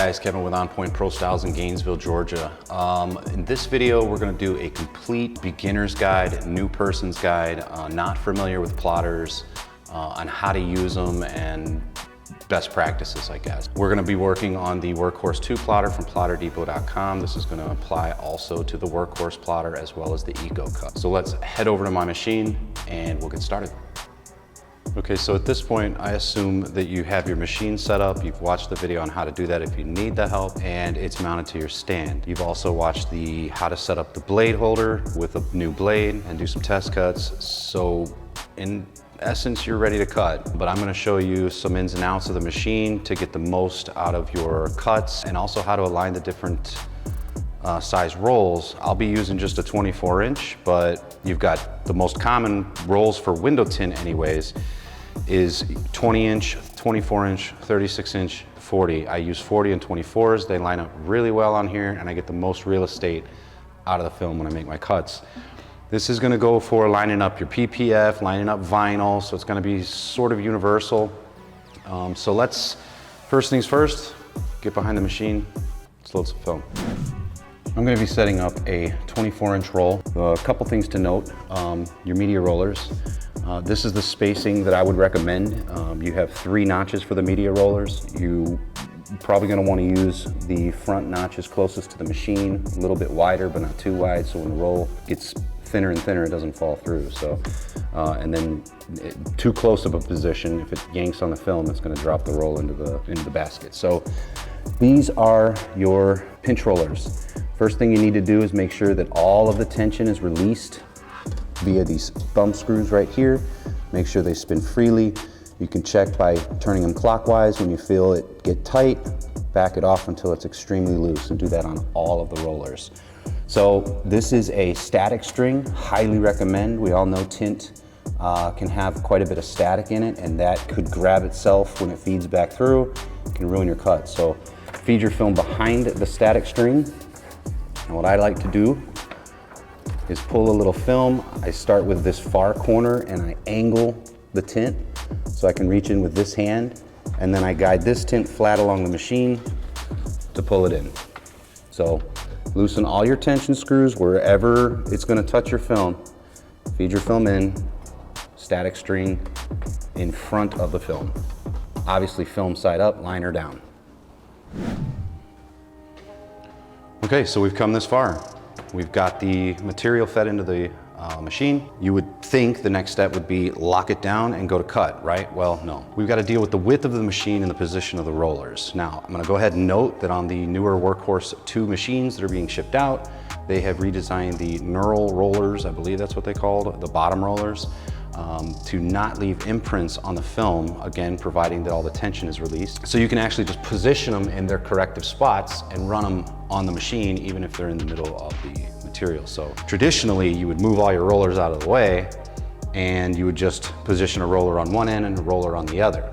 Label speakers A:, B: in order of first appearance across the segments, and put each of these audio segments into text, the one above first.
A: guys, Kevin with On Point Pro Styles in Gainesville, Georgia. In this video, we're gonna do a complete beginner's guide, new person's guide, not familiar with plotters, on how to use them and best practices, I guess. We're gonna be working on the Workhorse 2 plotter from plotterdepot.com. This is gonna apply also to the Workhorse plotter as well as the Eco Cup. So let's head over to my machine and we'll get started. Okay, so at this point, I assume that you have your machine set up, you've watched the video on how to do that if you need the help, and it's mounted to your stand. You've also watched the how to set up the blade holder with a new blade and do some test cuts. So in essence, you're ready to cut, but I'm gonna show you some ins and outs of the machine to get the most out of your cuts, and also how to align the different size rolls. I'll be using just a 24-inch, but you've got the most common rolls for window tint anyways is 20-inch, 24-inch, 36-inch, 40. I use 40 and 24s. They line up really well on here, and I get the most real estate out of the film when I make my cuts. This is gonna go for lining up your PPF, lining up vinyl, so it's gonna be sort of universal. So let's, first things first, get behind the machine, let's load some film. I'm gonna be setting up a 24-inch roll. A couple things to note, your media rollers. This is the spacing that I would recommend. You have 3 notches for the media rollers. You probably gonna wanna use the front notches closest to the machine, a little bit wider, but not too wide, so when the roll gets thinner and thinner, it doesn't fall through. So, and then too close of a position, if it yanks on the film, it's gonna drop the roll into the basket. So these are your pinch rollers. First thing you need to do is make sure that all of the tension is released via these thumb screws right here. Make sure they spin freely. You can check by turning them clockwise. When you feel it get tight, back it off until it's extremely loose, and do that on all of the rollers. So this is a static string, highly recommend. We all know tint can have quite a bit of static in it, and that could grab itself when it feeds back through. It can ruin your cut. So feed your film behind the static string. And what I like to do is pull a little film. I start with this far corner and I angle the tint so I can reach in with this hand, and then I guide this tint flat along the machine to pull it in. So loosen all your tension screws wherever it's gonna touch your film. Feed your film in, static string in front of the film. Obviously film side up, liner down. Okay, so we've come this far. We've got the material fed into the machine. You would think the next step would be lock it down and go to cut, right? Well, no. We've got to deal with the width of the machine and the position of the rollers. Now, I'm gonna go ahead and note that on the newer Workhorse 2 machines that are being shipped out, they have redesigned the knurl rollers, I believe that's what they called, the bottom rollers, to not leave imprints on the film, again, providing that all the tension is released. So you can actually just position them in their corrective spots and run them on the machine, even if they're in the middle of the material. So traditionally, you would move all your rollers out of the way, and you would just position a roller on one end and a roller on the other.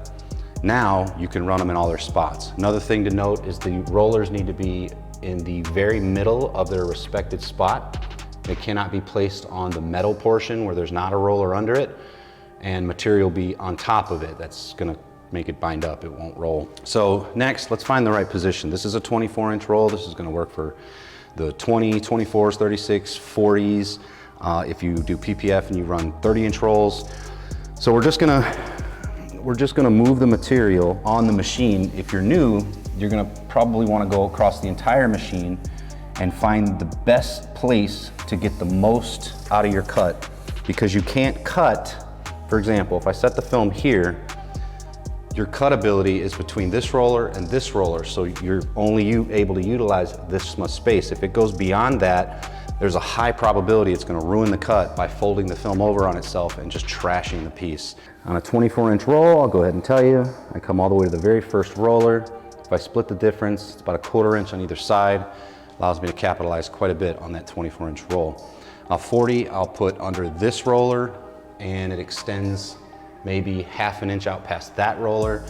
A: Now, you can run them in all their spots. Another thing to note is the rollers need to be in the very middle of their respected spot. They cannot be placed on the metal portion where there's not a roller under it, and material be on top of it. That's gonna make it bind up, it won't roll. So next, let's find the right position. This is a 24-inch roll. This is gonna work for the 20, 24s, 36, 40s. If you do PPF and you run 30-inch rolls. So we're just gonna move the material on the machine. If you're new, you're gonna probably wanna go across the entire machine and find the best place to get the most out of your cut, because you can't cut, for example, if I set the film here, your cut ability is between this roller and this roller, so you're only able to utilize this much space. If it goes beyond that, there's a high probability it's gonna ruin the cut by folding the film over on itself and just trashing the piece. On a 24-inch roll, I'll go ahead and tell you, I come all the way to the very first roller. If I split the difference, it's about a 1/4 inch on either side. Allows me to capitalize quite a bit on that 24-inch roll. 40, I'll put under this roller, and it extends maybe 1/2 inch out past that roller.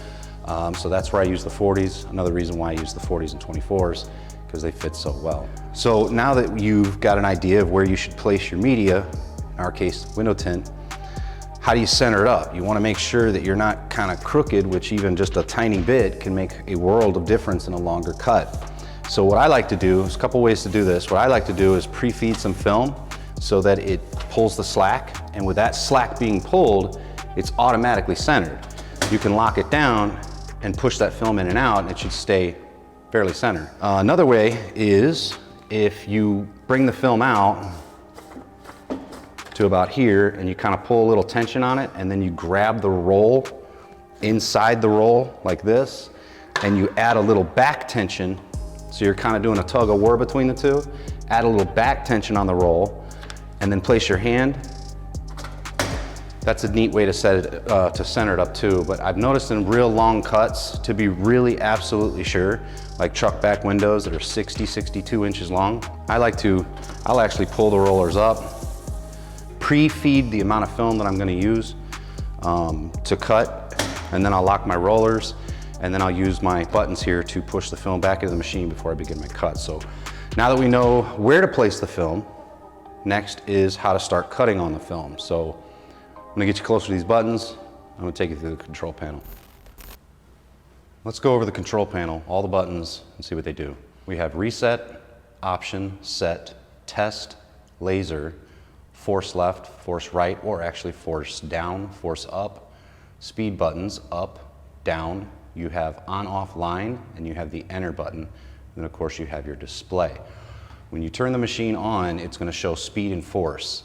A: So that's where I use the 40s. Another reason why I use the 40s and 24s, because they fit so well. So now that you've got an idea of where you should place your media, in our case, window tint, How do you center it up? You want to make sure that you're not kind of crooked, which even just a tiny bit can make a world of difference in a longer cut. So what I like to do, there's a couple ways to do this. What I like to do is pre-feed some film so that it pulls the slack, and with that slack being pulled, it's automatically centered. You can lock it down and push that film in and out, and it should stay fairly centered. Another way is if you bring the film out to about here and you kind of pull a little tension on it, and then you grab the roll inside the roll like this, and you add a little back tension, so you're kind of doing a tug of war between the two. Add a little back tension on the roll, and then place your hand. That's a neat way to set it, to center it up too. But I've noticed in real long cuts, to be really absolutely sure, like truck back windows that are 60, 62 inches long, I'll actually pull the rollers up, pre-feed the amount of film that I'm gonna use to cut, and then I'll lock my rollers, and then I'll use my buttons here to push the film back into the machine before I begin my cut. So now that we know where to place the film, next is how to start cutting on the film. So I'm gonna get you closer to these buttons. I'm gonna take you through the control panel. Let's go over the control panel, all the buttons, and see what they do. We have reset, option, set, test, laser, force left, force right, or actually force down, force up, speed buttons, up, down. You have on-off line, and you have the enter button. And then of course you have your display. When you turn the machine on, it's gonna show speed and force.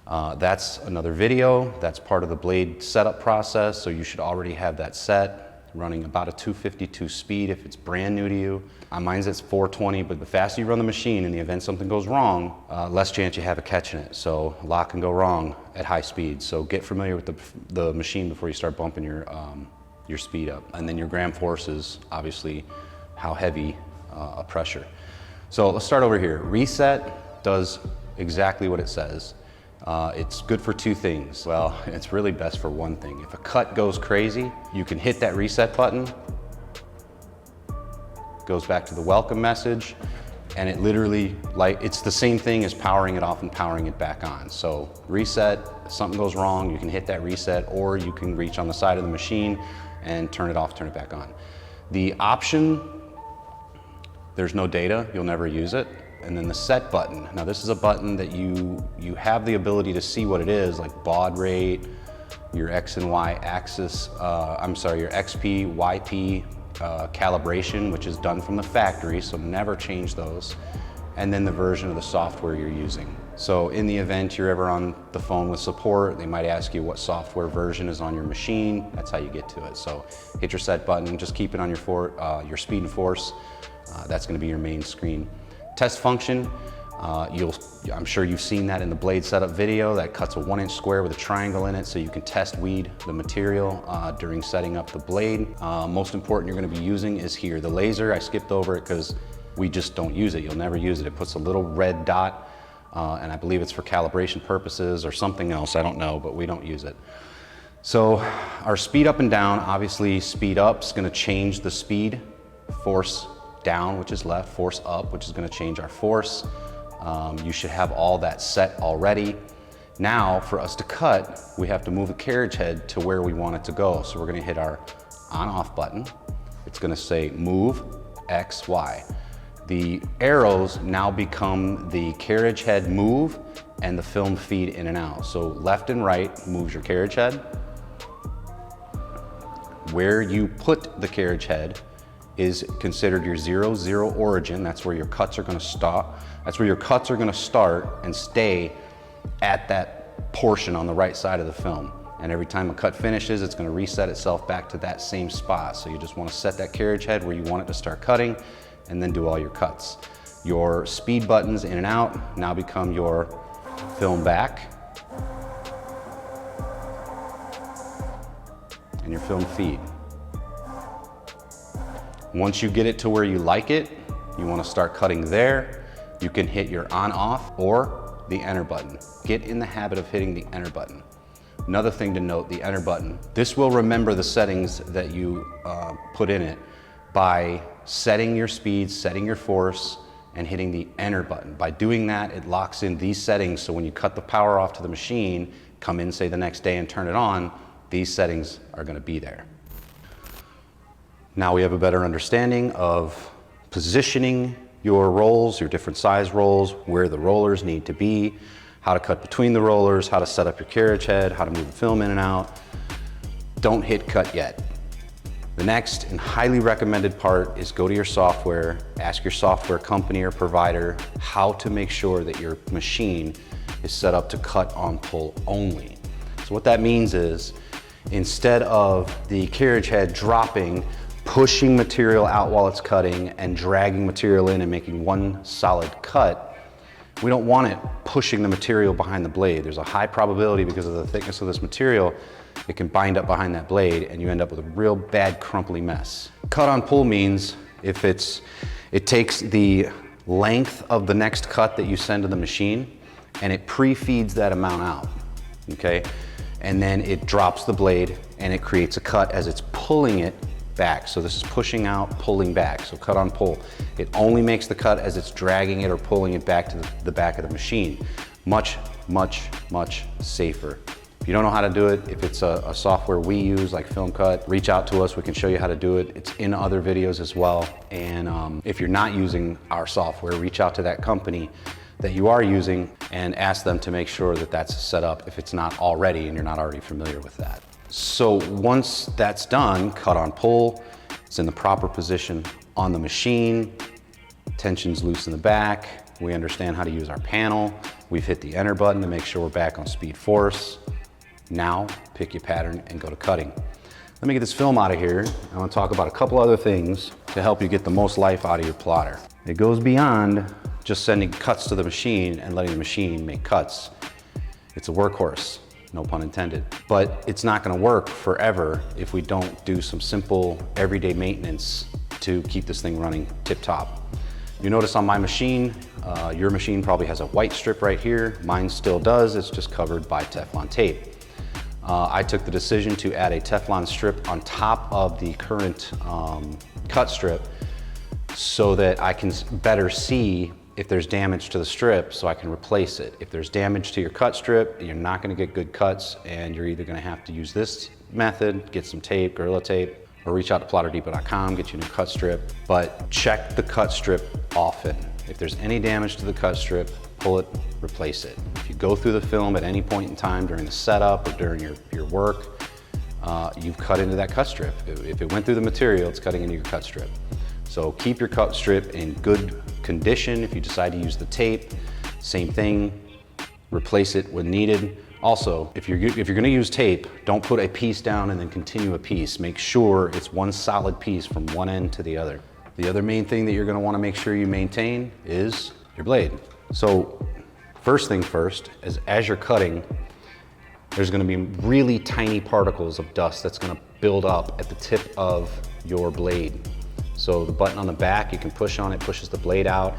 A: That's another video. That's part of the blade setup process, so you should already have that set, running about a 252 speed if it's brand new to you. On mine's it's 420, but the faster you run the machine, in the event something goes wrong, less chance you have of catching it. So a lot can go wrong at high speed. So get familiar with the machine before you start bumping your speed up. And then your gram force is obviously how heavy a pressure. So let's start over here. Reset does exactly what it says. It's good for two things. Well, it's really best for one thing. If a cut goes crazy, you can hit that reset button, goes back to the welcome message, and it literally, it's the same thing as powering it off and powering it back on. So reset, if something goes wrong, you can hit that reset, or you can reach on the side of the machine and turn it off, turn it back on. The option, there's no data, you'll never use it. And then the set button. Now this is a button that you have the ability to see what it is, like baud rate, your X and Y axis, your XP, YP calibration, which is done from the factory, so never change those. And then the version of the software you're using. So in the event you're ever on the phone with support, they might ask you what software version is on your machine. That's how you get to it. So hit your set button, just keep it on your speed and force. That's gonna be your main screen. Test function, I'm sure you've seen that in the blade setup video. That cuts a 1-inch square with a triangle in it so you can test weed the material during setting up the blade. Most important you're gonna be using is here. The laser, I skipped over it because we just don't use it. You'll never use it. It puts a little red dot, and I believe it's for calibration purposes or something else, I don't know, but we don't use it. So our speed up and down, obviously speed up is gonna change the speed, force down, which is left, force up, which is gonna change our force. You should have all that set already. Now, for us to cut, we have to move the carriage head to where we want it to go. So we're gonna hit our on-off button. It's gonna say move X, Y. The arrows now become the carriage head move and the film feed in and out. So left and right moves your carriage head. Where you put the carriage head is considered your 0-0 origin. That's where your cuts are gonna stop. That's where your cuts are gonna start and stay at that portion on the right side of the film. And every time a cut finishes, it's gonna reset itself back to that same spot. So you just wanna set that carriage head where you want it to start cutting and then do all your cuts. Your speed buttons in and out now become your film back and your film feed. Once you get it to where you like it, you want to start cutting there, you can hit your on-off or the enter button. Get in the habit of hitting the enter button. Another thing to note, the enter button. This will remember the settings that you put in it by setting your speed, setting your force, and hitting the enter button. By doing that, it locks in these settings, so when you cut the power off to the machine, come in, say the next day and turn it on, these settings are gonna be there. Now we have a better understanding of positioning your rolls, your different size rolls, where the rollers need to be, how to cut between the rollers, how to set up your carriage head, how to move the film in and out. Don't hit cut yet. The next and highly recommended part is go to your software, ask your software company or provider how to make sure that your machine is set up to cut on pull only. So what that means is, instead of the carriage head dropping, pushing material out while it's cutting and dragging material in and making one solid cut, we don't want it pushing the material behind the blade. There's a high probability, because of the thickness of this material, it can bind up behind that blade and you end up with a real bad crumply mess. Cut on pull means it takes the length of the next cut that you send to the machine and it pre-feeds that amount out, okay? And then it drops the blade and it creates a cut as it's pulling it back. So this is pushing out, pulling back. So cut on pull. It only makes the cut as it's dragging it or pulling it back to the back of the machine. Much, much, much safer. If you don't know how to do it, if it's a software we use like Film Cut, reach out to us. We can show you how to do it. It's in other videos as well. And if you're not using our software, reach out to that company that you are using and ask them to make sure that that's set up if it's not already and you're not already familiar with that. So once that's done, cut on pull, it's in the proper position on the machine, tension's loose in the back, we understand how to use our panel, we've hit the enter button to make sure we're back on speed force. Now, pick your pattern and go to cutting. Let me get this film out of here. I want to talk about a couple other things to help you get the most life out of your plotter. It goes beyond just sending cuts to the machine and letting the machine make cuts. It's a workhorse. No pun intended. But it's not gonna work forever if we don't do some simple everyday maintenance to keep this thing running tip-top. You notice on my machine, your machine probably has a white strip right here. Mine still does, it's just covered by Teflon tape. I took the decision to add a Teflon strip on top of the current cut strip so that I can better see if there's damage to the strip so I can replace it. If there's damage to your cut strip, you're not gonna get good cuts and you're either gonna have to use this method, get some tape, Gorilla Tape, or reach out to plotterdepot.com, get you a new cut strip. But check the cut strip often. If there's any damage to the cut strip, pull it, replace it. If you go through the film at any point in time during the setup or during your work, you've cut into that cut strip. If it went through the material, it's cutting into your cut strip. So keep your cut strip in good condition. If you decide to use the tape, same thing, replace it when needed. Also, if you're gonna use tape, don't put a piece down and then continue a piece. Make sure it's one solid piece from one end to the other. The other main thing that you're gonna wanna make sure you maintain is your blade. So first thing first, as you're cutting, there's gonna be really tiny particles of dust that's gonna build up at the tip of your blade. So the button on the back, you can push on it, pushes the blade out.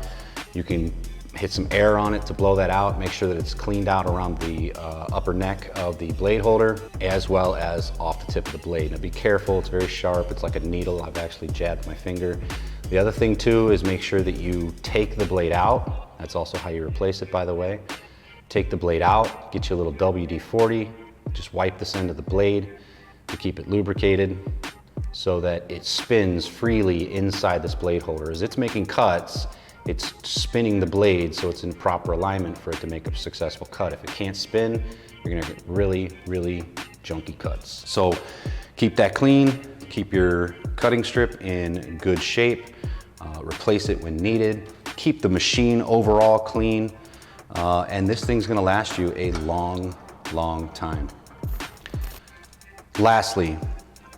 A: You can hit some air on it to blow that out, make sure that it's cleaned out around the upper neck of the blade holder, as well as off the tip of the blade. Now be careful, it's very sharp, it's like a needle. I've actually jabbed my finger. The other thing too is make sure that you take the blade out. That's also how you replace it, by the way. Take the blade out, get you a little WD-40, just wipe this end of the blade to keep it lubricated, so that it spins freely inside this blade holder. As it's making cuts, it's spinning the blade so it's in proper alignment for it to make a successful cut. If it can't spin, you're gonna get really, really junky cuts. So keep that clean, keep your cutting strip in good shape, replace it when needed, keep the machine overall clean, and this thing's gonna last you a long, long time. Lastly,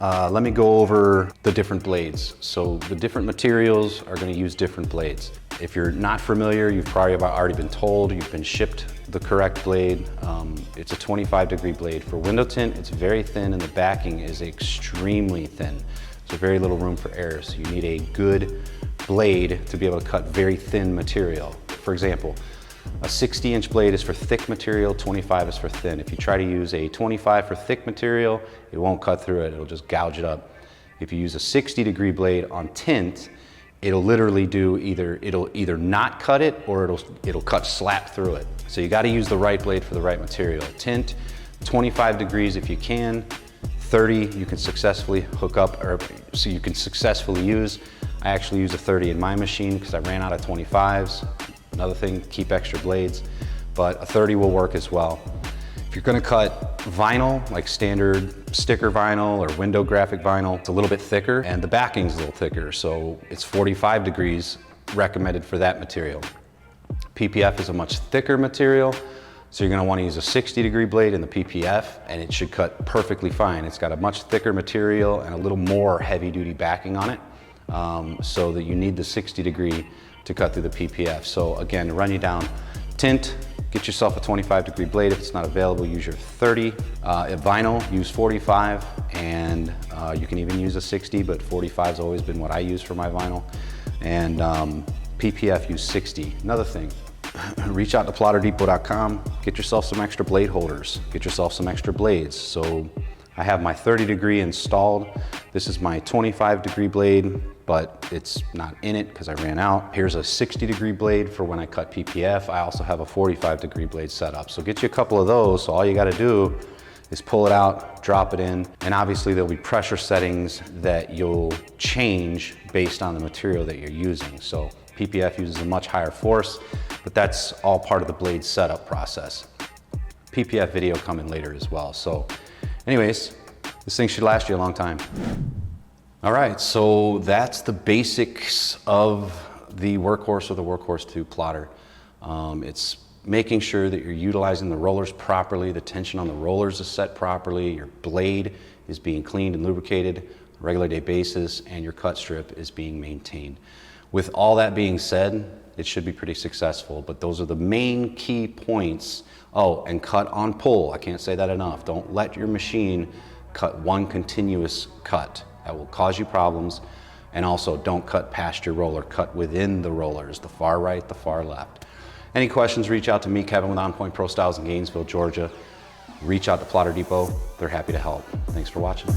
A: let me go over the different blades. So the different materials are going to use different blades. If you're not familiar, you've probably already been told, you've been shipped the correct blade. It's a 25-degree blade. For window tint, it's very thin and the backing is extremely thin. There's very little room for error. So you need a good blade to be able to cut very thin material. For example, a 60-inch blade is for thick material, 25 is for thin. If you try to use a 25 for thick material, it won't cut through it, it'll just gouge it up. If you use a 60-degree blade on tint, it'll literally do it'll either not cut it or it'll cut slap through it. So you gotta use the right blade for the right material. Tint, 25 degrees if you can, 30 you can successfully hook up, or so you can successfully use. I actually use a 30 in my machine because I ran out of 25s. Another thing, keep extra blades, but a 30 will work as well. If you're gonna cut vinyl, like standard sticker vinyl or window graphic vinyl, it's a little bit thicker and the backing's a little thicker, so it's 45 degrees recommended for that material. PPF is a much thicker material, so you're gonna wanna use a 60-degree blade in the PPF, and it should cut perfectly fine. It's got a much thicker material and a little more heavy-duty backing on it, so that you need the 60-degree to cut through the PPF. So again, to run you down, Tint, get yourself a 25-degree blade. If it's not available, use your 30. At vinyl, use 45, and you can even use a 60, but 45 has always been what I use for my vinyl. And PPF, use 60. Another thing, reach out to plotterdepot.com, get yourself some extra blade holders, get yourself some extra blades. So I have my 30-degree installed. This is my 25-degree blade, but it's not in it because I ran out. Here's a 60-degree blade for when I cut PPF. I also have a 45-degree blade set up. So get you a couple of those. So all you gotta do is pull it out, drop it in, and obviously there'll be pressure settings that you'll change based on the material that you're using. So PPF uses a much higher force, but that's all part of the blade setup process. PPF video coming later as well. So anyways, this thing should last you a long time. All right, so that's the basics of the Workhorse or the Workhorse 2 plotter. It's making sure that you're utilizing the rollers properly, the tension on the rollers is set properly, your blade is being cleaned and lubricated on a regular day basis, and your cut strip is being maintained. With all that being said, it should be pretty successful, but those are the main key points. Oh, and cut on pull. I can't say that enough. Don't let your machine cut one continuous cut. That will cause you problems. And also, don't cut past your roller. Cut within the rollers, the far right, the far left. Any questions, reach out to me, Kevin, with On Point Pro Styles in Gainesville, Georgia. Reach out to Plotter Depot. They're happy to help. Thanks for watching.